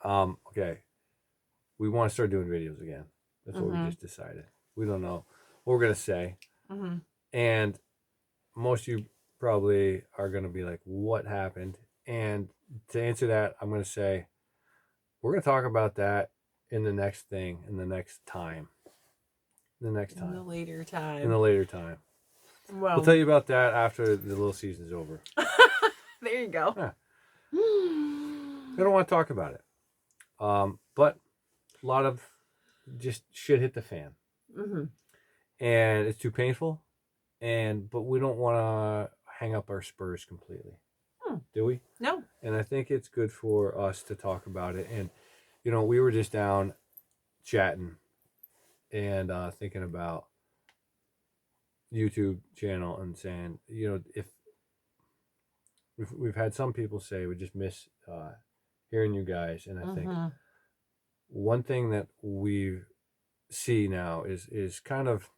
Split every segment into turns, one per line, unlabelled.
Okay, we want to start doing videos again. That's what we
Mm-hmm.
just decided. We don't know what we're gonna say,
Mm-hmm.
and most of you probably are gonna be like, "What happened?" And to answer that, I'm gonna say we're gonna talk about that in the next thing, in the next time, the next
In the
time,
later
in the
time.
later time. We'll tell
Well,
you about that after the little season's over.
there you go.
Yeah, I don't want to talk about it. But a lot of just shit hit the fan,
Mm-hmm.
and it's too painful. But we don't want to hang up our spurs completely,
Hmm.
do we?
No.
And I think it's good for us to talk about it. And we were just down chatting and thinking about YouTube channel and saying, if we've had some people say we just miss hearing you guys, and I think
Mm-hmm.
one thing that we see now is kind of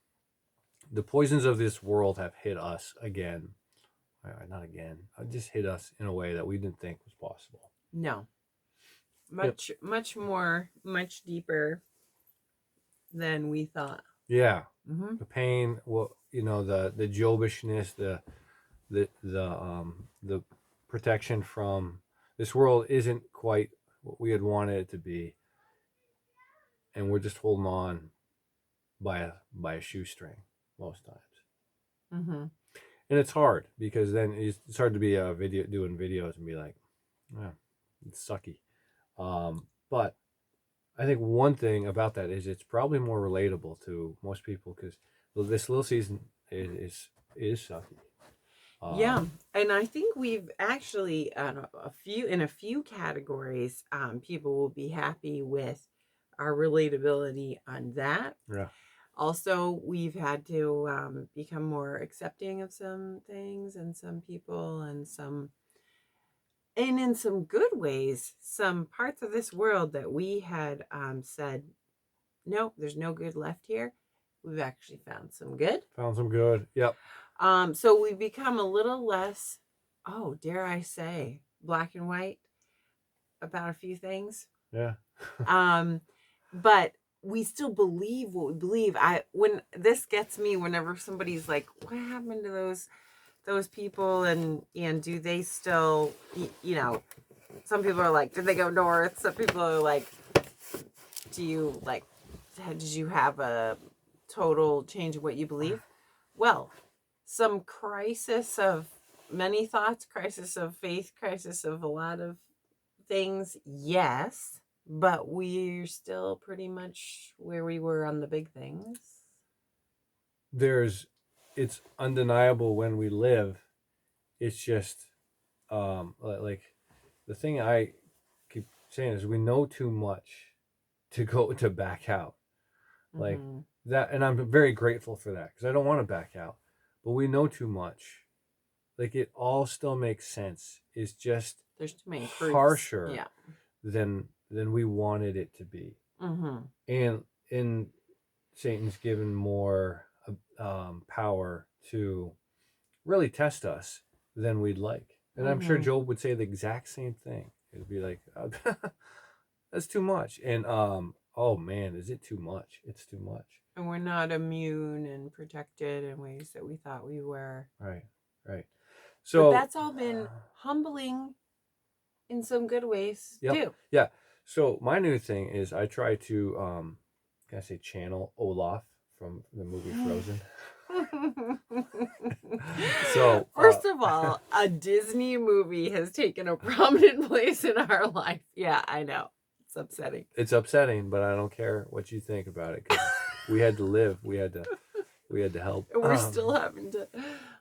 the poisons of this world have hit us again. Not again. Just hit us in a way that we didn't think was possible.
No.
Yep.
Much more, much deeper than we thought.
Yeah.
Mm-hmm.
The pain. Well, the Jobishness, the protection from this world isn't quite what we had wanted it to be, and we're just holding on by a shoestring most times.
Mm-hmm.
And it's hard because then it's hard to be a video doing videos and be like, yeah, it's sucky. But I think one thing about that is it's probably more relatable to most people because this little season is sucky.
Yeah,
Um,
and I think we've actually a few categories, people will be happy with our relatability on that.
yeah,
Also, we've had to become more accepting of some things and some people and in some good ways, some parts of this world that we had said, no, there's no good left here. We've actually found some good.
found some good. Yep.
So we've become a little less, oh, dare I say, black and white about a few things.
Yeah.
Um, but we still believe what we believe. I when this gets me whenever somebody's like, what happened to those people and do they still some people are like, did they go north? Some people are like, do you like did you have a total change of what you believe? Well, some crisis of many thoughts, crisis of faith, crisis of a lot of things, yes, but we're still pretty much where we were on the big things.
There's, it's undeniable when we live. It's just like the thing I keep saying is we know too much to go to back out. Like
Mm-hmm.
that, and I'm very grateful for that because I don't want to back out. But we know too much. Like it all still makes sense. It's just
There's too many proofs.
harsher
Yeah.
than we wanted it to be.
Mm-hmm.
And Satan's given more power to really test us than we'd like. And I'm sure
Mm-hmm.
Job would say the exact same thing. It'd be like, that's too much. And oh man, is it too much? It's too much.
And we're not immune and protected in ways that we thought we were.
Right, right.
But
So,
that's all been humbling in some good ways
yep,
too.
yeah. So my new thing is I try to, can I say, channel Olaf from the movie Frozen. So,
First of all, a Disney movie has taken a prominent place in our life. Yeah, I know. It's upsetting.
it's upsetting, but I don't care what you think about it because we had to live. We had to help.
And we're still having to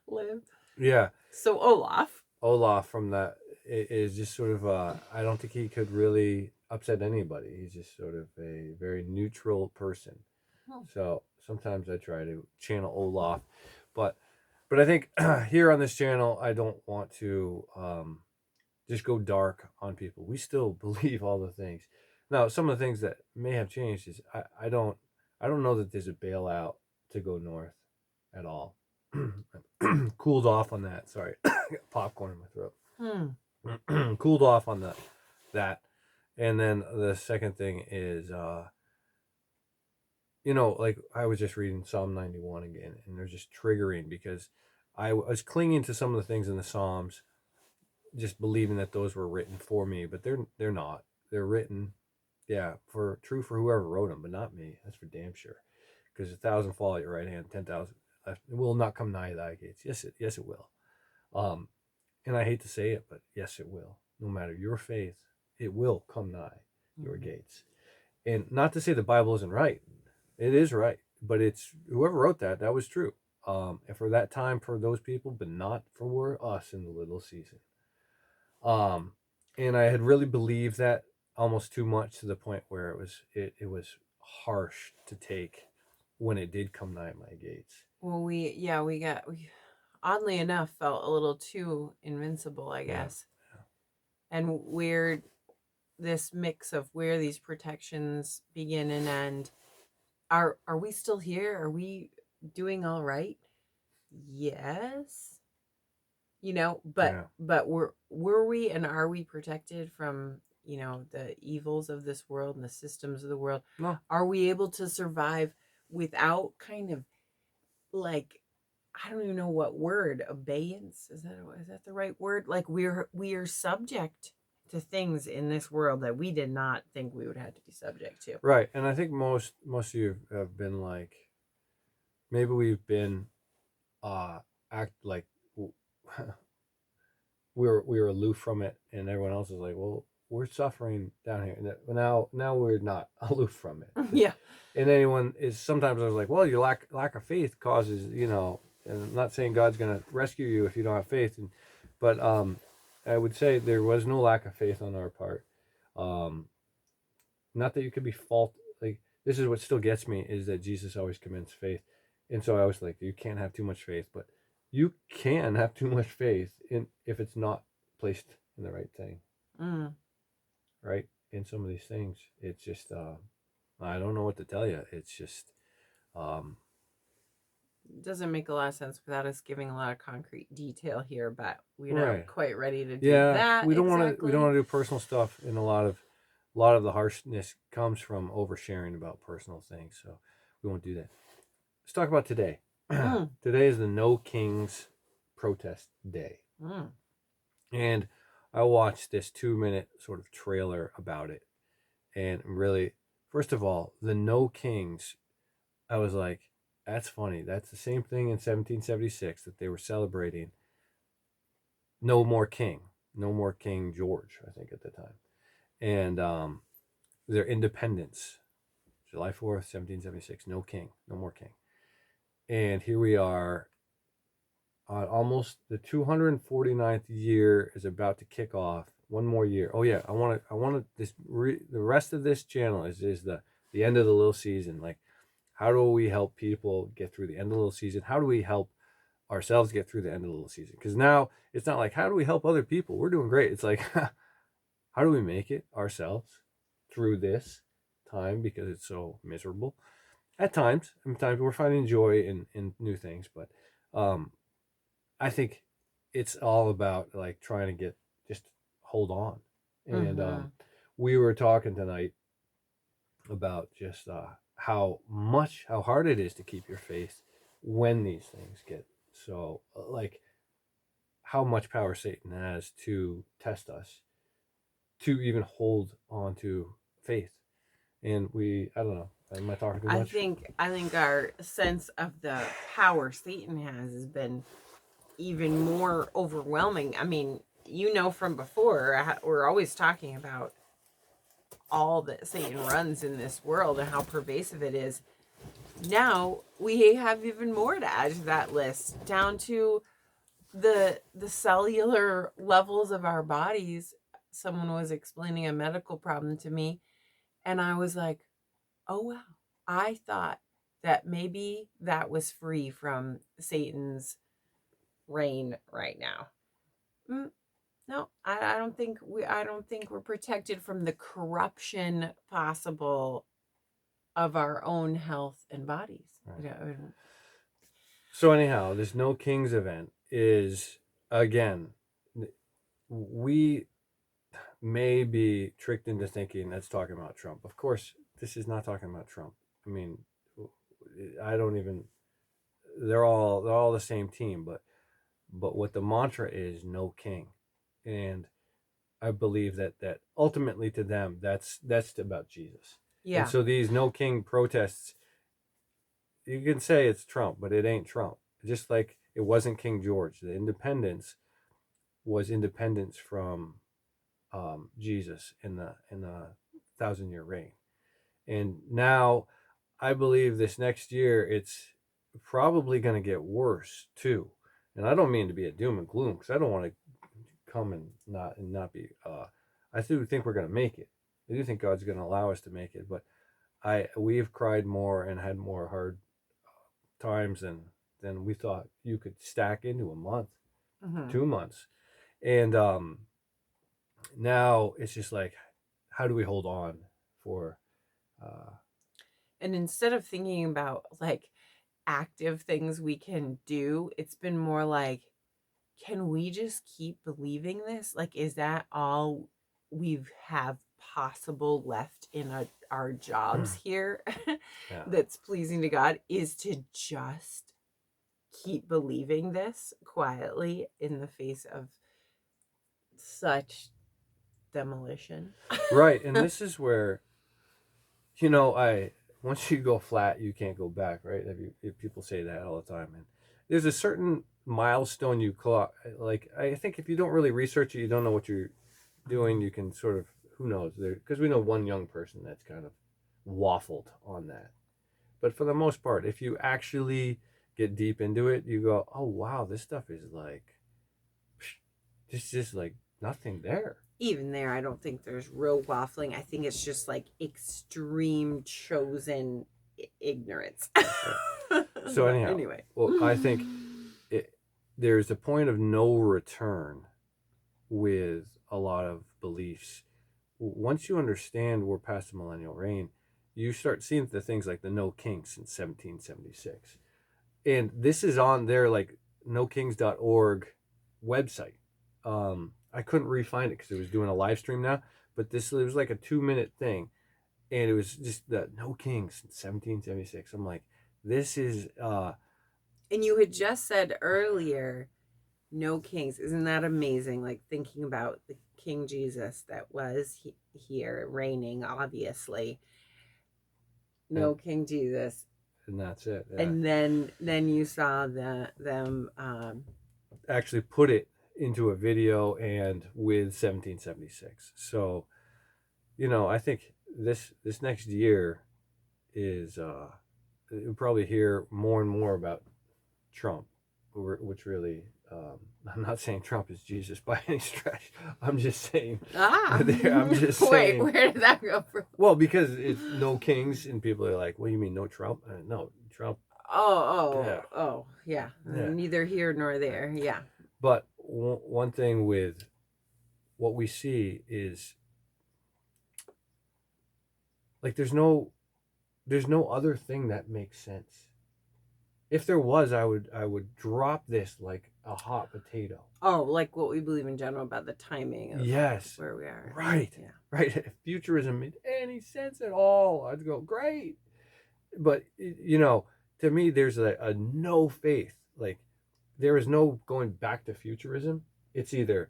live.
Yeah,
So Olaf.
Olaf from that is just sort of. I don't think he could really upset anybody. He's just sort of a very neutral person.
Hmm.
So sometimes I try to channel Olaf, but I think here on this channel I don't want to just go dark on people. We still believe all the things. Now, some of the things that may have changed is I don't know that there's a bailout to go north at all. Cooled off on that. Sorry, popcorn in my throat.
Hmm.
Cooled off on that, And then the second thing is, you know, like I was just reading Psalm 91 again, and they're just triggering because I was clinging to some of the things in the Psalms, just believing that those were written for me, but they're not. They're written, yeah, for true for whoever wrote them, but not me. That's for damn sure. Because 1,000 fall at your right hand, 10,000 left, it will not come nigh thy gates. Yes, it will. Um, and I hate to say it, but yes, it will. No matter your faith, it will come nigh your
Mhm.
gates. And not to say the Bible isn't right. It is right, but it's whoever wrote that, that was true. And for that time, for those people, but not for us in the little season. Um, and I had really believed that almost too much to the point where it was harsh to take when it did come nigh my gates.
Well, we oddly enough felt a little too invincible, I
Yeah,
guess. And weird this mix of where these protections begin and end. Are we still here? Are we doing all right? Yes. You know,
yeah,
but were we and are we protected from, the evils of this world and the systems of the world?
no,
Are we able to survive without kind of like, I don't even know what word, abeyance, is that the right word? Like we are subject to things in this world that we did not think we would have to be subject to.
right. And I think most of you have been like, maybe we've been act like we were aloof from it, and everyone else is like, well, we're suffering down here, and now we're not aloof from it.
Yeah.
And anyone is sometimes I was like, well, your lack of faith causes, and I'm not saying God's gonna rescue you if you don't have faith, but I would say there was no lack of faith on our part. Um, Not that you could be fault like this is what still gets me is that Jesus always commends faith, and so I was like, you can't have too much faith, but you can have too much faith in if it's not placed in the right thing,
Mm.
right? In some of these things, it's just I don't know what to tell you. It's just um,
Doesn't make a lot of sense without us giving a lot of concrete detail here, but we're not
right.
quite ready to do
Yeah,
that
we don't
exactly.
want to do personal stuff, and a lot of the harshness comes from oversharing about personal things, so we won't do that. Let's talk about today.
Mm.
Today is the No Kings protest day.
Mm.
And I watched this 2-minute sort of trailer about it. And really, first of all, the No Kings, I was like, that's funny. That's the same thing in 1776 that they were celebrating No More King, No More King George, I think at the time. And their independence, July 4th, 1776, no king, no more king. And here we are almost the 249th year is about to kick off. One more year. Oh yeah, I want to the rest of this channel is the end of the little season. Like, how do we help people get through the end of the little season? How do we help ourselves get through the end of the little season? Because now it's not like how do we help other people? We're doing great. It's like how do we make it ourselves through this time because it's so miserable at times. Sometimes we're finding joy in new things, but um, I think it's all about like trying to just hold on. And
Mm-hmm.
we were talking tonight about just how hard it is to keep your faith when these things get so like how much power Satan has to test us to even hold on to faith. And I don't know, am I talking too
I
much?
think I think our sense of the power Satan has been even more overwhelming. I mean, from before, we're always talking about all that Satan runs in this world and how pervasive it is. Now we have even more to add to that list, down to the cellular levels of our bodies. Someone was explaining a medical problem to me, and I was like, "Oh wow, I thought that maybe that was free from Satan's reign right now." Mm, no, I don't think we're protected from the corruption possible of our own health and bodies.
Right.
I
So anyhow, this No Kings event is again we may be tricked into thinking that's talking about Trump. Of course, this is not talking about Trump. I mean, I don't even. They're all the same team, but what the mantra is, no king, and I believe that ultimately to them that's about Jesus. And
Yeah.
so these no king protests, you can say it's Trump, but it ain't Trump. Just like it wasn't King George. The independence was independence from Jesus in the 1,000-year reign. And now I believe this next year it's probably going to get worse too. And I don't mean to be a doom and gloom because I don't want to come and not be. I do think we're going to make it. I do think God's going to allow us to make it. But we've cried more and had more hard times than we thought you could stack into a month, 2 months, and now it's just like, how do we hold on for?
And instead of thinking about like active things we can do, it's been more like, can we just keep believing this? Like, is that all we have possible left in our jobs here
Yeah.
that's pleasing to God, is to just keep believing this quietly in the face of such demolition.
Right, and this is where, I once you go flat, you can't go back, right? If people say that all the time, and there's a certain milestone you clock. Like I think if you don't really research it, you don't know what you're doing. You can sort of, who knows, there, because we know one young person that's kind of waffled on that. But for the most part, if you actually get deep into it, you go, oh wow, this stuff is like, it's just like nothing there.
Even there, I don't think there's real waffling. I think it's just like extreme chosen ignorance.
So anyhow,
anyway,
well, I think there's a point of no return with a lot of beliefs. Once you understand we're past the millennial reign, you start seeing the things like the no kings since 1776. And this is on their like nokings.org website. I couldn't re-find it because it was doing a live stream now, but it was like a 2-minute thing, and it was just the no kings since 1776. I'm like, this is
and you had just said earlier, no kings. Isn't that amazing? Like thinking about the King Jesus that was here reigning, obviously. No King Jesus,
and that's it. Yeah.
and then you saw them
actually put it into a video and with 1776. So, I think this next year is you'll probably hear more and more about Trump, which really, I'm not saying Trump is Jesus by any stretch. I'm just saying. I'm just saying.
Wait, where did that go from?
Well, because it's no kings, and people are like, "What do you mean no Trump?" No, Trump.
Yeah.
Yeah.
Neither here nor there. Yeah.
But one thing with what we see is like there's no other thing that makes sense. If there was, I would drop this like a hot potato.
Oh, like what we believe in general about the timing of
yes,
where we are.
Right.
Yeah.
Right. If futurism made any sense at all, I'd go, great. But to me, there's a no faith. Like there is no going back to futurism. It's either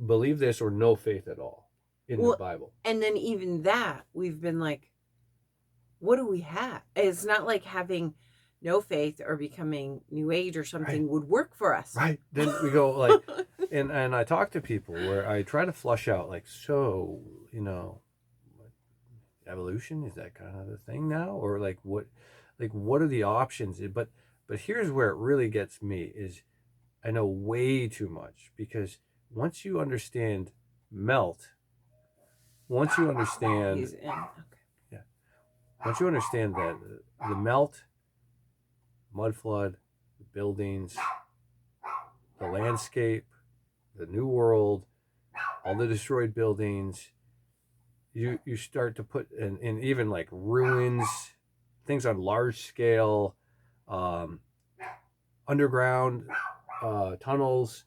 believe this or no faith at all in the Bible.
And then even that, we've been like, what do we have? It's not like having no faith or becoming New Age or something would work for us.
Right. Then we go like, and I talk to people where I try to flush out like, so, evolution, is that kind of the thing now? Or like what are the options? But here's where it really gets me is I know way too much, because once you understand melt, once you understand once you understand that the melt, mud flood, the buildings, the landscape, the new world, all the destroyed buildings, you start to put in even like ruins, things on large scale, underground tunnels,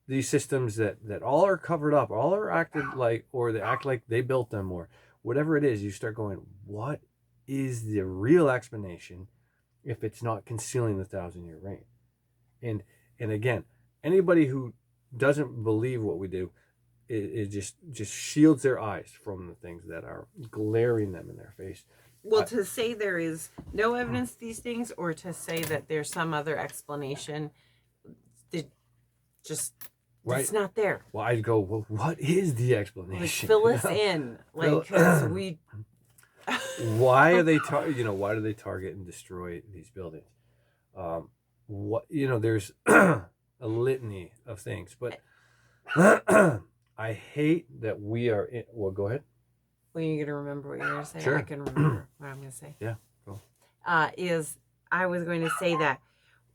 these systems that all are covered up, all are acted like, or they act like they built them, or whatever it is, you start going, what is the real explanation if it's not concealing the 1,000-year reign? And again, anybody who doesn't believe what we do, it just shields their eyes from the things that are glaring them in their face.
Well, to say there is no evidence to these things, or to say that there's some other explanation, it just
Right.
it's not there.
Well, I'd go, well, what is the
Like,
explanation?
fill us in, like, 'cause we.
Why are they why do they target and destroy these buildings? What there's a litany of things, but I hate that we are in. Well, go ahead.
Well, you're gonna remember what you're gonna say.
Sure.
I can remember what I'm gonna say.
Yeah, go.
Is I was going to say that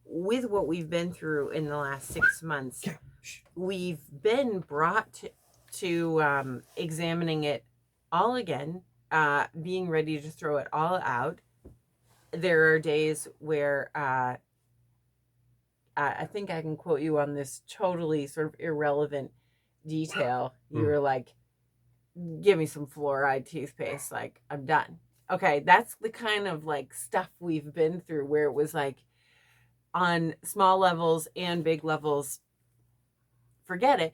with what we've been through in the last 6 months, we've been brought to examining it all again, being ready to throw it all out. There are days where I think I can quote you on this totally sort of irrelevant detail. You were like, give me some fluoride toothpaste, like, I'm done. Okay, that's the kind of like stuff we've been through, where it was like, on small levels and big levels, forget it.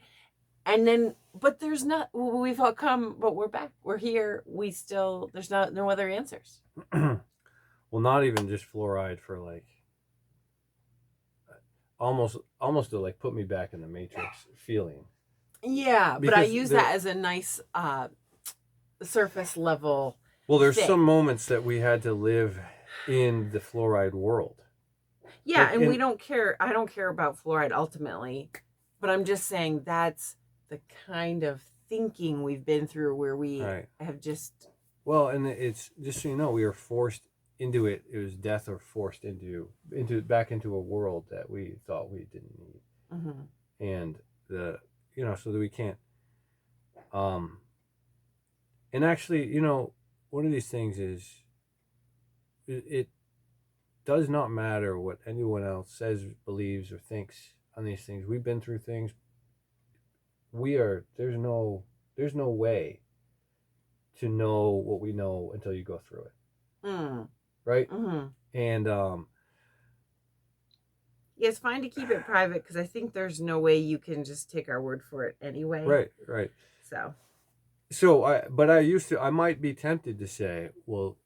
And then, but there's not, we've all come, but we're back, we're here, we still, there's no other answers.
Well, not even just fluoride, for like almost to like put me back in the Matrix feeling.
Yeah, but I
Because
use
there-
that as a nice surface level.
Well, there's
thing.
some moments that we had to live in the fluoride world.
Yeah,
Like,
and we
in-
don't care. I don't care about fluoride ultimately, but I'm just saying that's the kind of thinking we've been through, where we
Right.
have just.
Well, and it's just so you know, we were forced into it. It was death, or forced into back into a world that we thought we didn't need,
Mhm.
and so that we can't. And actually, one of these things is, it does not matter what anyone else says, believes, or thinks on these things. We've been through things. There's no way to know what we know until you go through it,
Mm.
right?
Mm-hmm.
And
Yeah, it's fine to keep it private, because I think there's no way you can just take our word for it anyway.
right.
So
I might be tempted to say, well,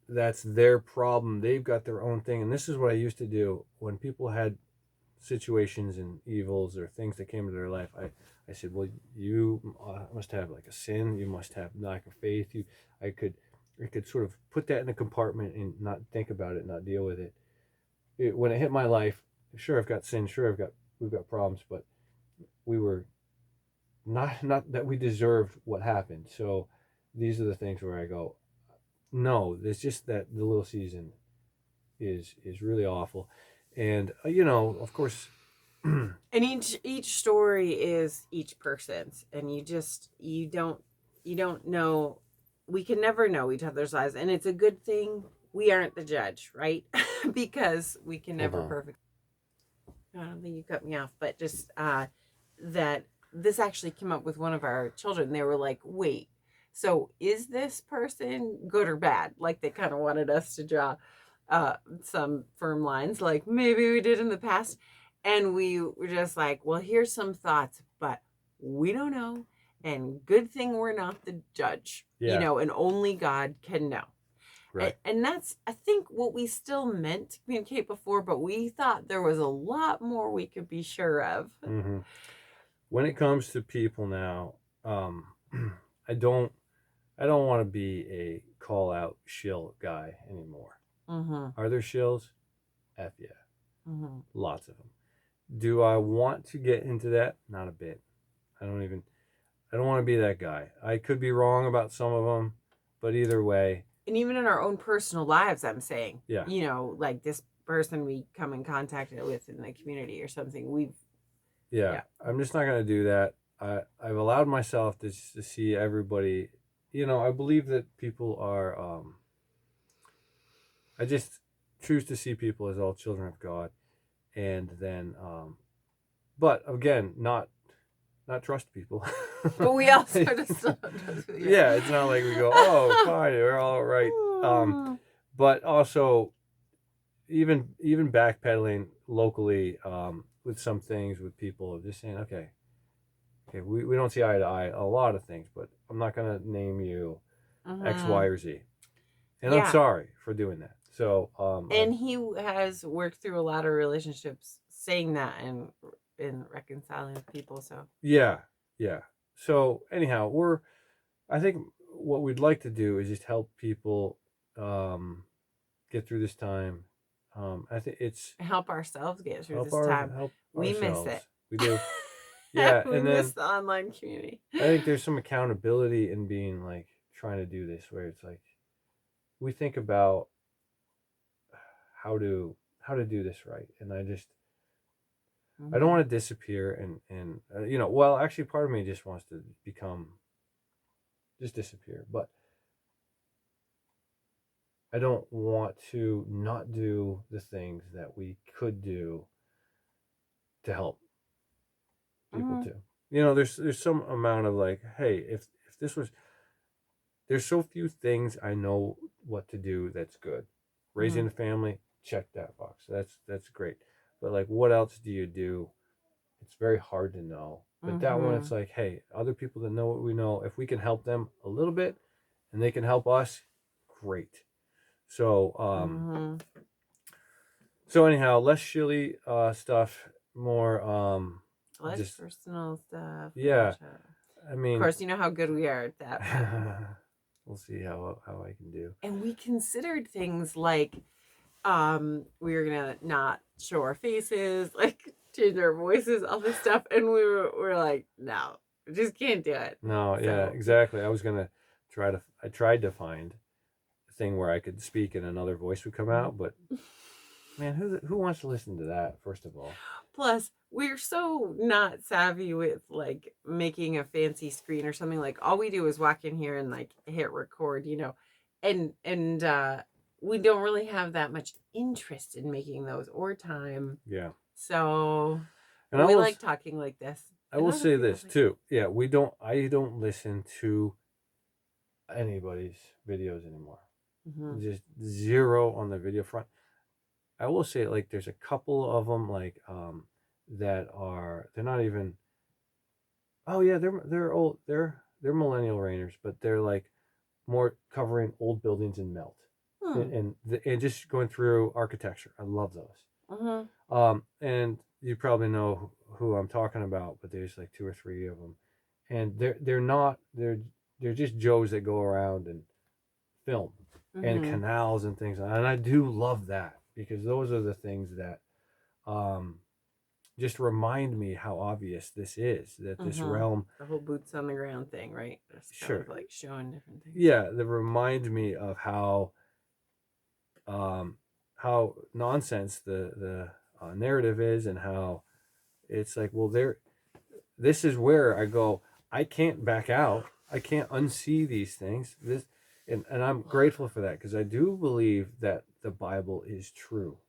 that's their problem. They've got their own thing. And this is what I used to do when people had situations and evils or things that came into their life. I said, well, you must have like a sin. You must have lack of faith. I could sort of put that in a compartment and not think about it, not deal with it. When it hit my life, sure, I've got sin. Sure, we've got problems, but we were not that we deserved what happened. So these are the things where I go, no, it's just that the little season is really awful. And of course,
and each story is each person's, and you don't know. We can never know each other's lives, and it's a good thing we aren't the judge, right? Because we can never
Hold on.
perfect. I don't think you cut me off, but just that this actually came up with one of our children. They were like, wait, so is this person good or bad? Like, they kind of wanted us to draw some firm lines, like maybe we did in the past. And we were just like, well, here's some thoughts, but we don't know. And good thing we're not the judge,
Yeah.
and only God can know.
right.
And that's, I think, what we still meant to communicate before, but we thought there was a lot more we could be sure of.
Mm-hmm. When it comes to people now, I don't want to be a call out shill guy anymore.
Mm-hmm.
Are there shills? F yeah,
Mm-hmm.
lots of them. Do I want to get into that? Not a bit. I don't want to be that guy. I could be wrong about some of them, but either way.
And even in our own personal lives, I'm saying,
Yeah.
Like this person we come in contact with in the community or something,
Yeah. I'm just not going to do that. I've allowed myself to see everybody. I believe that people are. I just choose to see people as all children of God, and then, but again, not not trust people.
But we also just
Yeah, it's not like we go, oh, fine, we're all right. But also even backpedaling locally with some things with people, just saying, okay, we don't see eye to eye a lot of things, but I'm not gonna name you X, Y, or Z, and I'm
Yeah.
sorry for doing that. So
And he has worked through a lot of relationships saying that and in reconciling with people. So
yeah, yeah. So anyhow, I think what we'd like to do is just help people get through this time. I think it's
help ourselves get through this time.
help
We miss
ourselves.
it.
We do. Yeah,
We
and
miss
then
the online community.
I think there's some accountability in being like trying to do this, where it's like we think about how to do this right, and I don't want to disappear, and well, actually, part of me just wants to just disappear, but I don't want to not do the things that we could do to help people too. There's some amount of like, hey, if this was, there's so few things I know what to do that's good. Raising a family, check that box. That's great. But like, what else do you do? It's very hard to know. But that one, it's like, hey, other people that know what we know, if we can help them a little bit, and they can help us, great. So so anyhow, less shilly stuff, more
less
just
personal stuff.
yeah. I
Of
mean,
course, you know how good we are at that.
we'll see how I can do.
And we considered things like we were gonna not show our faces, like change our voices, all this stuff, and we're like, no, we just can't do it.
No, yeah, exactly. I tried to find a thing where I could speak and another voice would come out, but man, who wants to listen to that, first of all?
Plus, we're so not savvy with like making a fancy screen or something. Like all we do is walk in here and like hit record, and we don't really have that much interest in making those or time.
Yeah.
So
And
we like talking like this.
I will say this too. Yeah, I don't listen to anybody's videos anymore. Just zero on the video front. I will say, like, there's a couple of them like they're not even, oh yeah, they're old, they're millennial reigners, but they're like more covering old buildings in melt and just going through architecture. I love those. And you probably know who I'm talking about, but there's like two or three of them, and they're just Joes that go around and film and canals and things, and I do love that, because those are the things that just remind me how obvious this is, that this realm,
the whole boots on the ground thing, right? Just kind of like showing different things.
Yeah, that remind me of how nonsense the narrative is, and how it's like, well, this is where I go, I can't back out, I can't unsee these things, and I'm grateful for that, because I do believe that the Bible is true.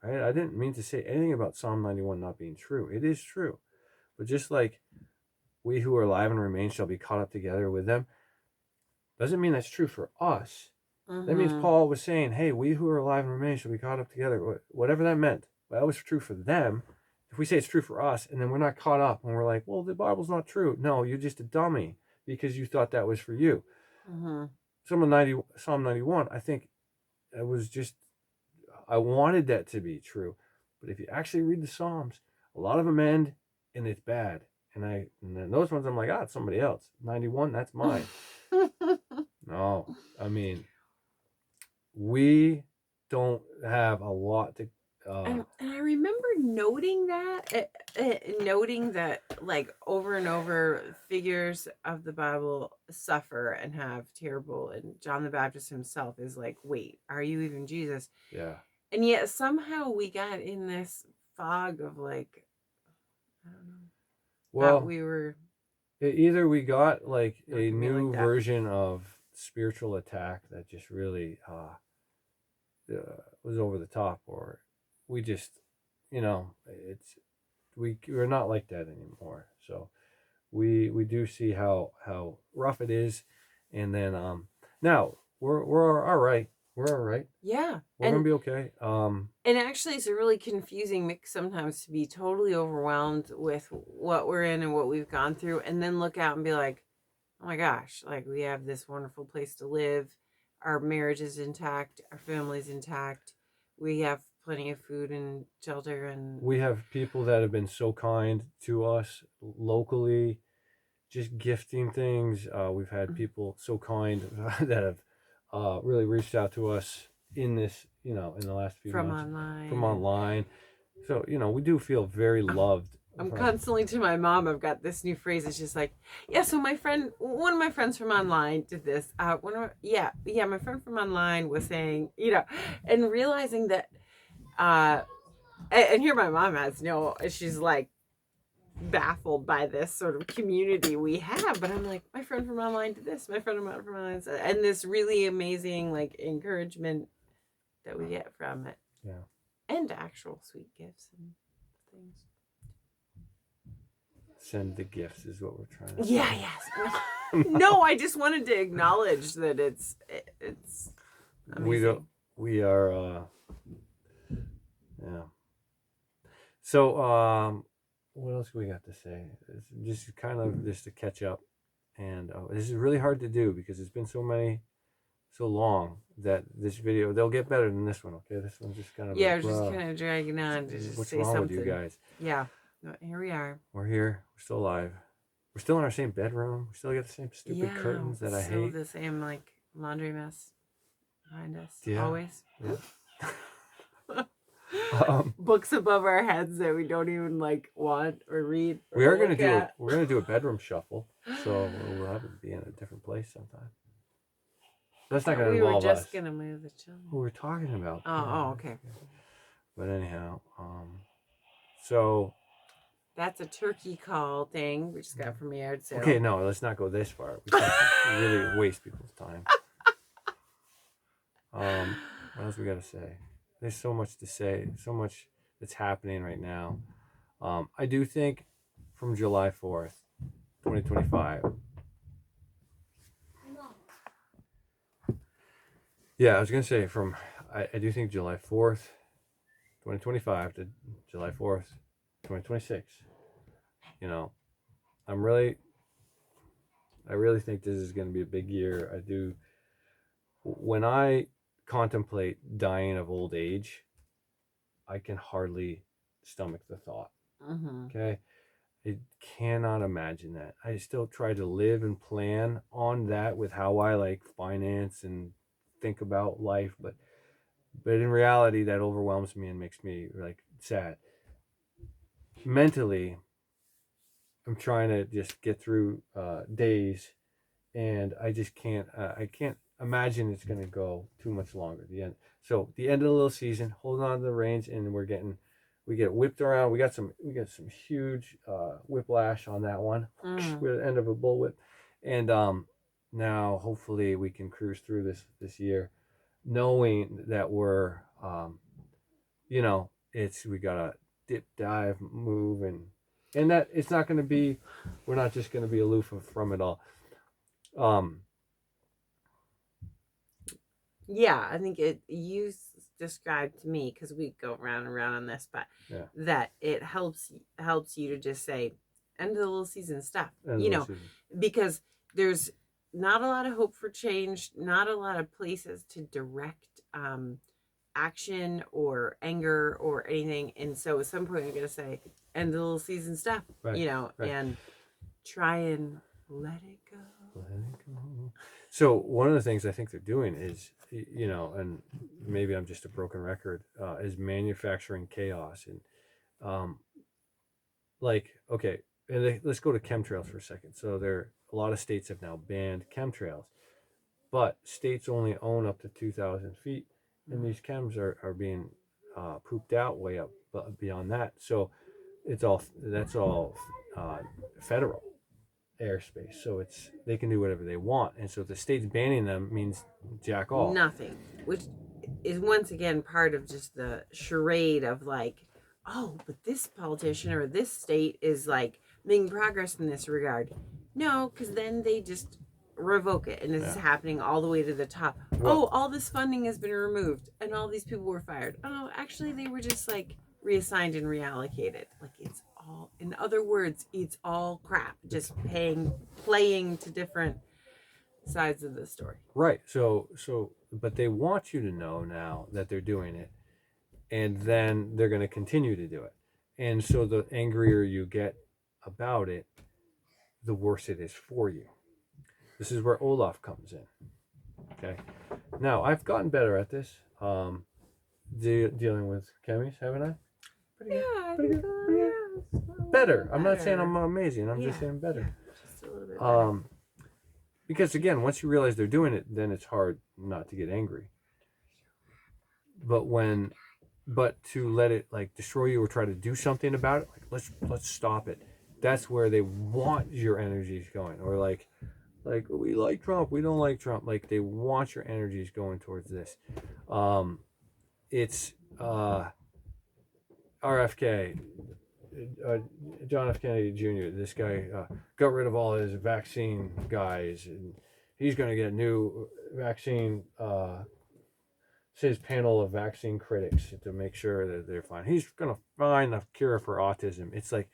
Right? I didn't mean to say anything about Psalm 91 not being true. It is true. But just like we who are alive and remain shall be caught up together with them, doesn't mean that's true for us. That means Paul was saying, hey, we who are alive and remain shall be caught up together. Whatever that meant. But that was true for them. If we say it's true for us, and then we're not caught up, and we're like, well, the Bible's not true. No, you're just a dummy, because you thought that was for you. Psalm 91, I think it was just, I wanted that to be true. But if you actually read the Psalms, a lot of them end and it's bad. And then those ones I'm like, it's somebody else. 91, that's mine. No, I mean, we don't have a lot to.
And I remember noting that like over and over, figures of the Bible suffer and have terrible, and John the Baptist himself is like, wait, are you even Jesus?
Yeah.
And yet somehow we got in this fog of like, I don't know.
Well,
we were
either we got like a new version of spiritual attack that just really was over the top, or we just, we're not like that anymore. So we do see how rough it is, and then now we're all right. We're all right.
Yeah.
We're gonna be okay.
And actually, it's a really confusing mix sometimes to be totally overwhelmed with what we're in and what we've gone through, and then look out and be like, oh my gosh, like we have this wonderful place to live. Our marriage is intact. Our family's intact. We have plenty of food and shelter. And
we have people that have been so kind to us locally, just gifting things. We've had people so kind that have really reached out to us in this, in the last few
from
months
online.
from online. So we do feel very loved.
I'm constantly to my mom. I've got this new phrase. It's just like, yeah. So one of my friends from online did this. My friend from online was saying, and realizing that, and here my mom has she's like baffled by this sort of community we have. But I'm like, my friend from online did this. My friend from online said, and this really amazing like encouragement that we get from it.
Yeah.
And actual sweet gifts and things.
Send the gifts is what we're trying to
Yeah,
say.
yes. No, I just wanted to acknowledge that it's amazing.
We are yeah. So what else we got to say? It's just kind of just to catch up, and this is really hard to do because it's been so long that this video, they'll get better than this one. Okay, this one's just kind of
just kind of dragging on to just
what's
say
wrong
something.
with you guys?
Yeah, here we are.
We're here. We're still alive. We're still in our same bedroom. We still got the same stupid curtains that I hate.
The same like laundry mess behind us.
Yeah.
Always.
Yeah.
Books above our heads that we don't even like want or read. Or
we are gonna do we're gonna do a bedroom shuffle, so we'll have it be in a different place sometime. That's not gonna involve us.
We were just gonna move the children.
Who we're talking about?
Oh, okay.
But anyhow, so
that's a turkey call thing we just got from a yard sale.
Okay, no, let's not go this far. We can't really waste people's time. What else we gotta say? There's so much to say, so much that's happening right now. I do think from July 4th, 2025. Yeah, I was gonna say I do think July 4th, 2025 to July 4th, 2026. I really think this is going to be a big year. I do. When I contemplate dying of old age, I can hardly stomach the thought.
Mm-hmm.
Okay. I cannot imagine that. I still try to live and plan on that with how I like finance and think about life, but in reality that overwhelms me and makes me like sad. Mentally, I'm trying to just get through days, and I just can't. I can't imagine it's going to go too much longer. The end of the little season, holding on to the reins, and we get whipped around. We got some huge whiplash on that one. We're at the end of a bullwhip, and now hopefully we can cruise through this year, knowing that we're we gotta dip, dive, move, and that it's not going to be, we're not just going to be aloof from it all.
Yeah, I think you described to me, because we go round and round on this, but that it helps you to just say end of the little season stuff, because there's not a lot of hope for change, not a lot of places to direct action or anger or anything, and so at some point you're gonna say end the little season stuff, right. And try and let it go.
So one of the things I think they're doing is, and maybe I'm just a broken record, is manufacturing chaos. And let's go to chemtrails for a second. So a lot of states have now banned chemtrails, but states only own up to 2,000 feet, and these chems are being pooped out way up beyond that. So that's all federal airspace, so they can do whatever they want, and so the state's banning them means jack all.
Nothing, which is once again part of just the charade of like, oh, but this politician or this state is like making progress in this regard. No, because then they just revoke it, and this is happening all the way to the top.
Well-
all this funding has been removed, and all these people were fired. Oh, actually, they were just like reassigned and reallocated. Like it's all, in other words, it's all crap. Just playing to different sides of the story.
Right. So, but they want you to know now that they're doing it, and then they're going to continue to do it. And so, the angrier you get about it, the worse it is for you. This is where Olaf comes in. Okay. Now, I've gotten better at this, dealing with chemis, haven't I? Pretty good.
Yeah,
Pretty good. Pretty good. Better. I'm not saying I'm amazing. I'm just saying better.
Yeah, just a little bit better.
Because again, once you realize they're doing it, then it's hard not to get angry. But to let it like destroy you or try to do something about it, like let's stop it. That's where they want your energies going. Or like we like Trump, we don't like Trump. Like they want your energies going towards this. It's RFK, John F. Kennedy Jr. This guy got rid of all his vaccine guys, and he's going to get a new vaccine. His panel of vaccine critics to make sure that they're fine. He's going to find a cure for autism. It's like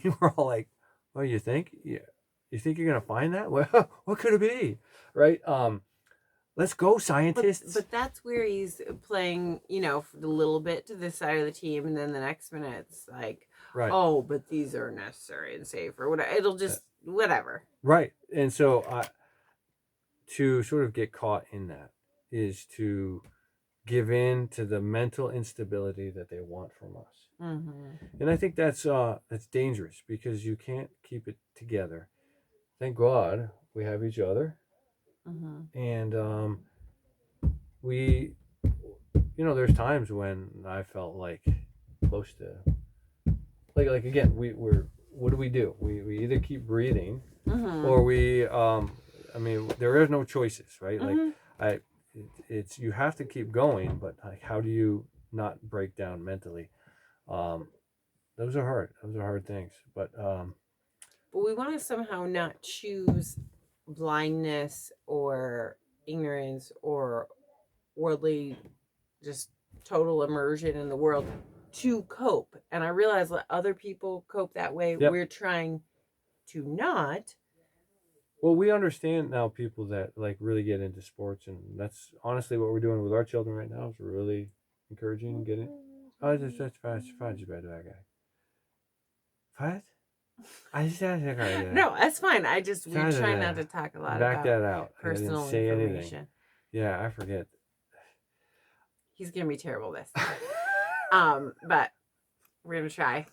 we're all like, "Oh, you think? Yeah, you think you're going to find that? Well, what could it be?" Right? Let's go, scientists.
But that's where he's playing, for the little bit to this side of the team, and then the next minute it's like,
right.
Oh, but these are necessary and safe, or whatever. It'll just whatever.
Right, and so to sort of get caught in that is to give in to the mental instability that they want from us, and I think that's dangerous because you can't keep it together. Thank God we have each other. And we, there's times when I felt like close to, like again, what do? We either keep breathing, or we, there are no choices, right? Like it's you have to keep going, but like, how do you not break down mentally? Those are hard. Those are hard things, but
we want to somehow not choose blindness or ignorance or worldly, just total immersion in the world to cope. And I realize that other people cope that way.
Yep.
We're trying to not.
Well, we understand now people that like really get into sports, and that's honestly what we're doing with our children right now. Is really encouraging and getting. Oh, that's fast. Fudge by that guy. What? I said
No, that's fine. We're trying not to talk a lot
back
about
that out.
personal
I didn't say
information.
anything. Yeah, I forget.
He's gonna be terrible this time. But we're gonna try.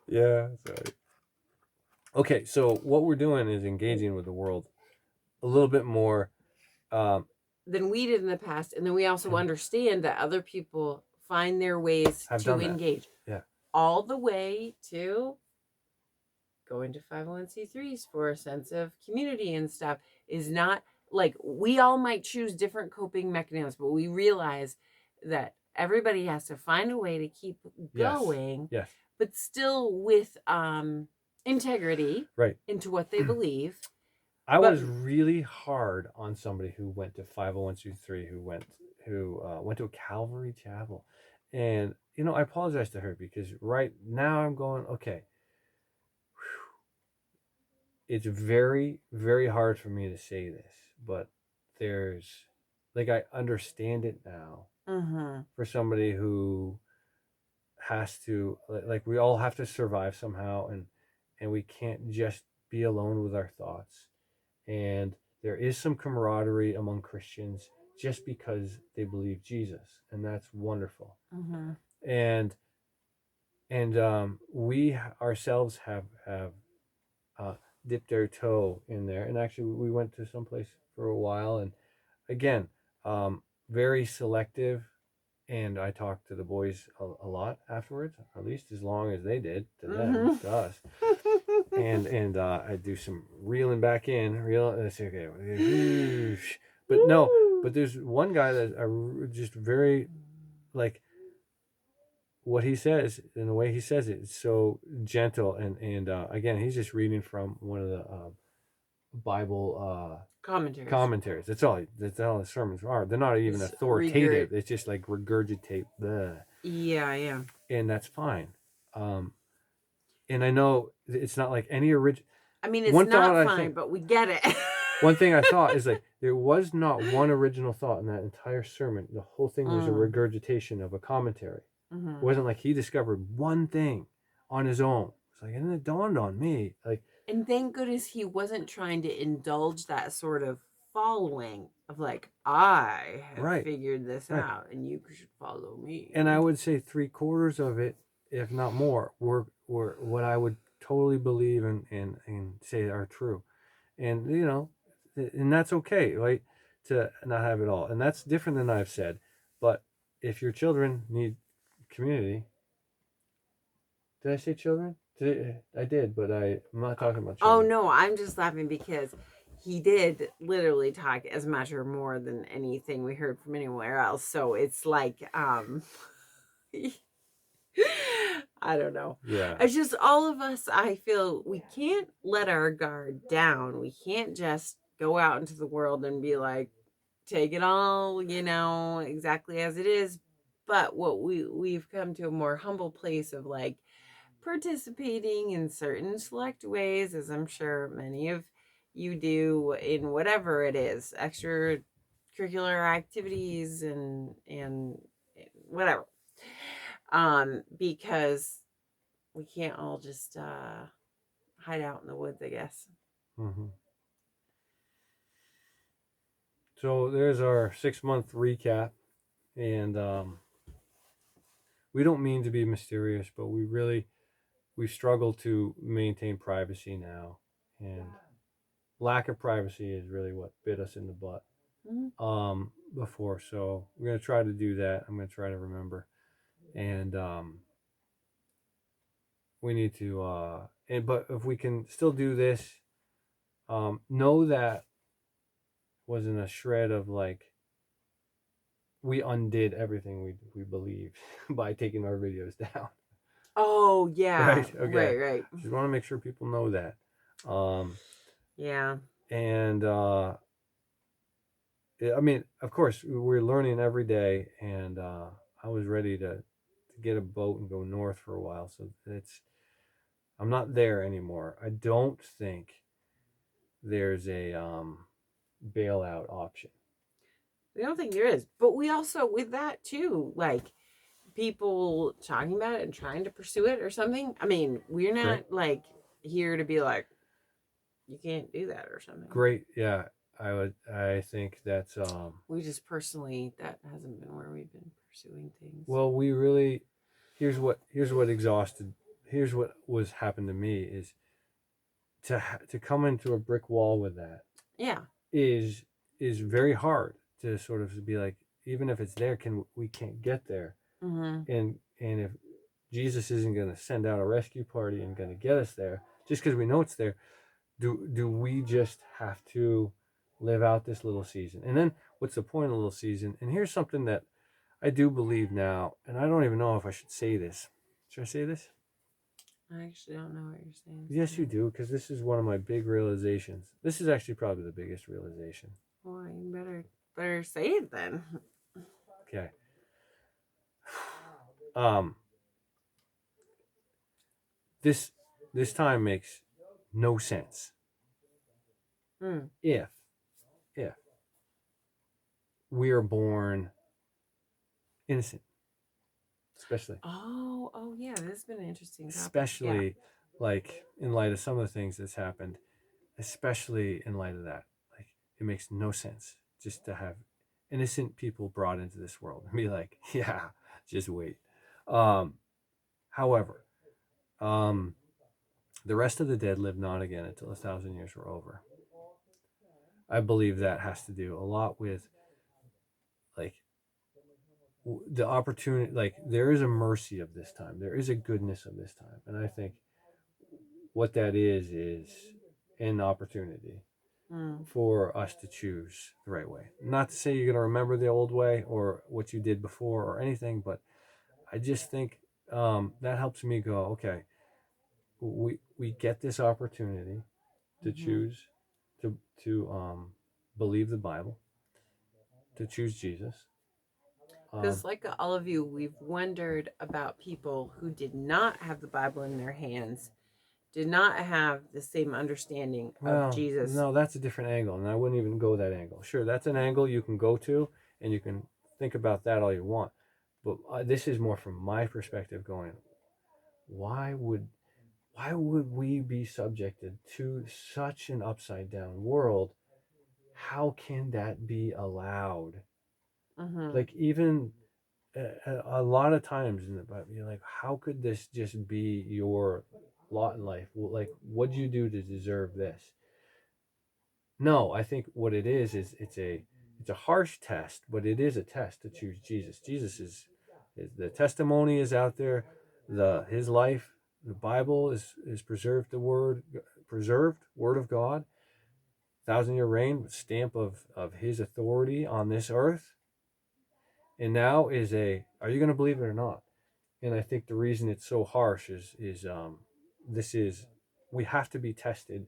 Yeah, sorry. Okay, so what we're doing is engaging with the world a little bit more
than we did in the past, and then we also understand that other people find their ways to engage.
Yeah,
all the way to going to 501c3s for a sense of community and stuff is not like we all might choose different coping mechanisms, but we realize that everybody has to find a way to keep going,
yes,
but still with integrity,
right,
into what they believe.
I was really hard on somebody who went to 501c3 who went to a Calvary Chapel, and I apologize to her because right now I'm going, okay, it's very, very hard for me to say this, but there's like I understand it now for somebody who has to like we all have to survive somehow, and we can't just be alone with our thoughts, and there is some camaraderie among Christians just because they believe Jesus, and that's wonderful. And we ourselves have dipped our toe in there, and actually we went to someplace for a while, and again, very selective, and I talked to the boys a lot afterwards, at least as long as they did to them, to us, and I do some reeling back in, okay, but no, but there's one guy that I just very like what he says and the way he says it is so gentle, and again, he's just reading from one of the Bible
Commentaries.
commentaries. That's all his sermons are. They're not even
It's
authoritative. It's just like regurgitate the,
Yeah.
and that's fine. And I know it's not like any original.
I mean, it's
One thought
not
I
fine,
think-
but we get it.
One thing I thought is like there was not one original thought in that entire sermon. The whole thing was a regurgitation of a commentary. It wasn't like he discovered one thing on his own. It's like, and it dawned on me, like,
And thank goodness he wasn't trying to indulge that sort of following of like, I have
Right.
figured this
Right.
out and you should follow me.
and I would say 3/4 of it, if not more, were what I would totally believe and say are true, and and that's okay, right? To not have it all, and that's different than I've said. But if your children need community, did I say children? I did, but I'm not talking about
Oh
children.
no, I'm just laughing because he did literally talk as much or more than anything we heard from anywhere else. So it's like, I don't know.
Yeah,
It's just all of us, I feel we can't let our guard down. We can't just go out into the world and be like, take it all, exactly as it is. But what we've come to a more humble place of like participating in certain select ways, as I'm sure many of you do in whatever it is, extracurricular activities and whatever. Because we can't all just hide out in the woods, I guess.
mm-hmm. So there's our 6-month recap, and we don't mean to be mysterious, but we struggle to maintain privacy now, and lack of privacy is really what bit us in the butt before. So we're gonna try to do that. I'm gonna try to remember, and we need to but if we can still do this, know that wasn't a shred of like we undid everything we believed by taking our videos down.
Oh yeah.
Right, okay.
Right.
Just want to make sure people know that.
Yeah.
And I mean, of course, we're learning every day, and I was ready to get a boat and go north for a while. So I'm not there anymore. I don't think there's a bailout option.
We don't think there is, but we also with that too, like people talking about it and trying to pursue it or something. I mean, we're not
Great.
like here to be like, you can't do that or something.
Great, yeah. I think that's
We just personally, that hasn't been where we've been pursuing things.
well, here's what was happened to me is to come into a brick wall with that
Yeah.
is very hard to sort of be like, even if it's there, we can't get there.
Mm-hmm.
And if Jesus isn't going to send out a rescue party and going to get us there just because we know it's there, do we just have to live out this little season? And then what's the point of a little season? And here's something that I do believe now, and I don't even know if I should say this. Should I say this?
I actually don't know what you're saying.
Yes, you do, because this is one of my big realizations. This is actually probably the biggest realization.
Well, you better say it then.
Okay. This time makes no sense. If we are born innocent, especially.
Oh yeah, this has been an interesting topic.
Especially like in light of some of the things that's happened, especially in light of that. Like it makes no sense just to have innocent people brought into this world and be like, yeah, just wait. However, the rest of the dead live not again until 1,000 years were over. I believe that has to do a lot with like the opportunity, like there is a mercy of this time, there is a goodness of this time, and I think what that is an opportunity for us to choose the right way. Not to say you're going to remember the old way or what you did before or anything, but I just think that helps me go, okay, we get this opportunity to
Mhm.
choose to believe the Bible, to choose Jesus.
Because, like all of you, we've wondered about people who did not have the Bible in their hands, did not have the same understanding of
Well,
Jesus.
no, that's a different angle, and I wouldn't even go that angle. Sure, that's an angle you can go to, and you can think about that all you want. But this is more from my perspective, going, why would why would we be subjected to such an upside down world? How can that be allowed?
Mm-hmm.
Like even a lot of times in the Bible, you're like, how could this just be your lot in life? Like, what'd you do to deserve this? No, I think what it is it's a harsh test, but it is a test to choose Jesus. Jesus is the testimony is out there, his life, the Bible is preserved word of God, 1,000-year reign, stamp of his authority on this earth, and now is are you going to believe it or not? And I think the reason it's so harsh is this is we have to be tested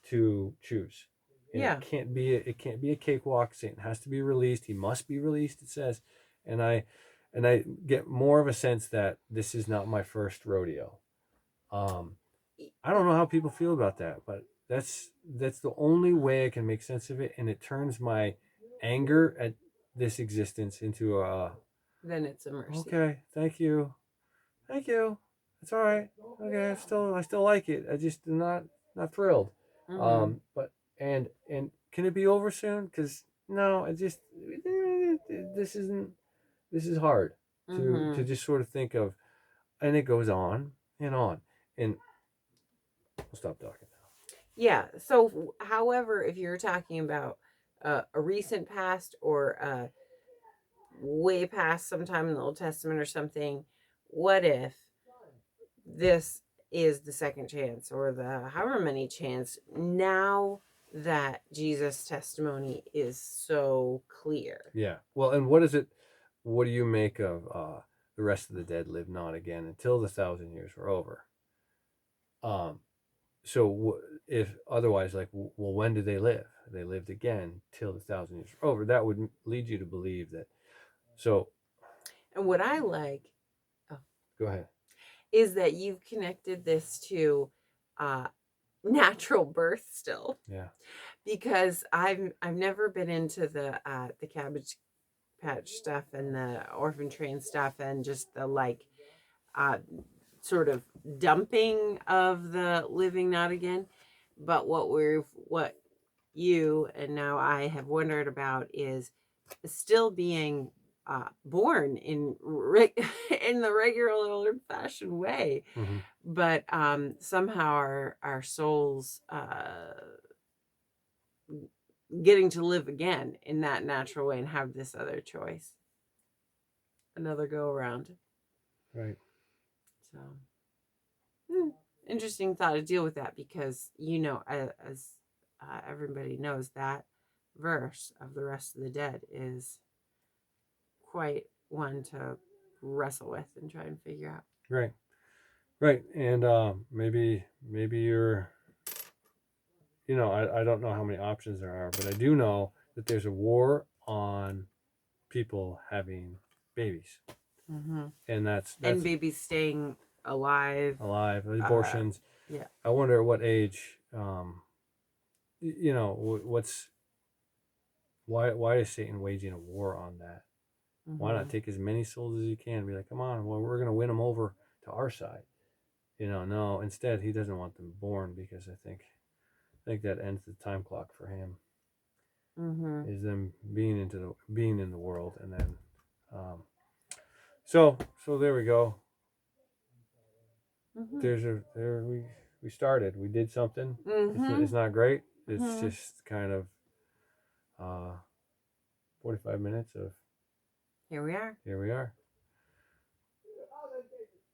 to choose, and
Yeah.
it can't be a cakewalk. Satan has to be released. He must be released. It says, and I get more of a sense that this is not my first rodeo. Um, I don't know how people feel about that, but that's the only way I can make sense of it, and it turns my anger at this existence into a
Then it's a mercy.
okay, thank you, it's all right, okay, I still like it. I just am not thrilled.
Mm-hmm.
But and can it be over soon? Because no, it just this isn't this is hard to
Mm-hmm.
just sort of think of, and it goes on and on, and we'll stop talking now.
Yeah. So, however, if you're talking about a recent past or way past sometime in the Old Testament or something, what if this is the second chance or the however many chance now that Jesus' testimony is so clear?
Yeah. Well, and what do you make of the rest of the dead live not again until the 1,000 years were over? Um, so if otherwise, like, well, when did they live? They lived again till the 1,000 years were over. That would lead you to believe that. So
And what I like
go ahead.
is that you've connected this to uh, natural birth still,
Yeah.
because I've never been into the Cabbage Patch stuff and the orphan train stuff and just the like uh, sort of dumping of the living not again. But what you and now I have wondered about is still being born in in the regular old fashioned way,
Mm-hmm.
but somehow our souls getting to live again in that natural way and have this other choice, another go around.
Right.
So, hmm, interesting thought to deal with that because as everybody knows, that verse of the rest of the dead is quite one to wrestle with and try and figure out.
Right. Right. And maybe you're I don't know how many options there are, but I do know that there's a war on people having babies,
Mm-hmm.
and
And
that's
babies staying alive.
alive,
Uh,
abortions.
yeah.
I wonder at what age, what's why is Satan waging a war on that? Why
Mm-hmm.
not take as many souls as you can? Be like, come on, well, we're gonna win them over to our side. No. Instead, he doesn't want them born because I think that ends the time clock for him.
Mm-hmm.
Is them being in the world, and then, um, so there we go.
Mm-hmm.
There we started. We did something.
Mm-hmm.
It's not great. It's
Mm-hmm.
just kind of uh, 45 minutes of
Here we are.
here we are.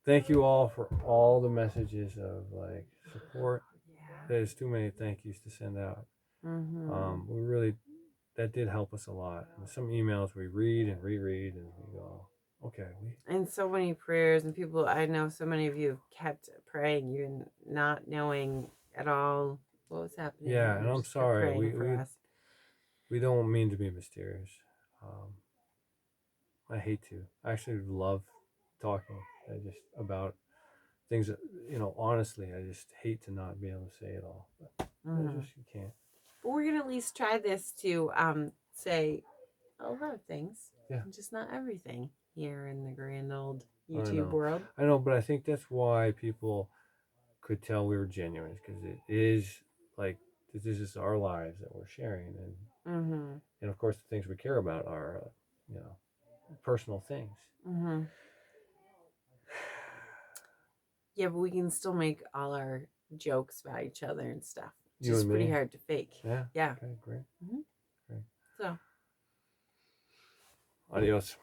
Thank you all for all the messages of like support.
Yeah.
There's too many thank yous to send out.
Mm-hmm.
We really that did help us a lot. And some emails we read and reread and we go, okay,
And so many prayers, and people, I know so many of you have kept praying, even not knowing at all what was happening.
yeah,
You
and I'm
just kept
sorry.
praying for us.
We don't mean to be mysterious. Um, I hate to. I actually love talking. I just about things that honestly, I just hate to not be able to say it all. But I just you can't.
But we're gonna at least try this to say a lot of things,
Yeah.
just not everything here in the grand old
I
YouTube
know.
world.
I know, but I think that's why people could tell we were genuine because it is like this is our lives that we're sharing, and of course the things we care about are personal things.
Yeah, but we can still make all our jokes about each other and stuff. It's
You
just
and
pretty
me.
hard to fake.
Yeah.
Yeah.
Okay. Great. Great.
So.
Adios.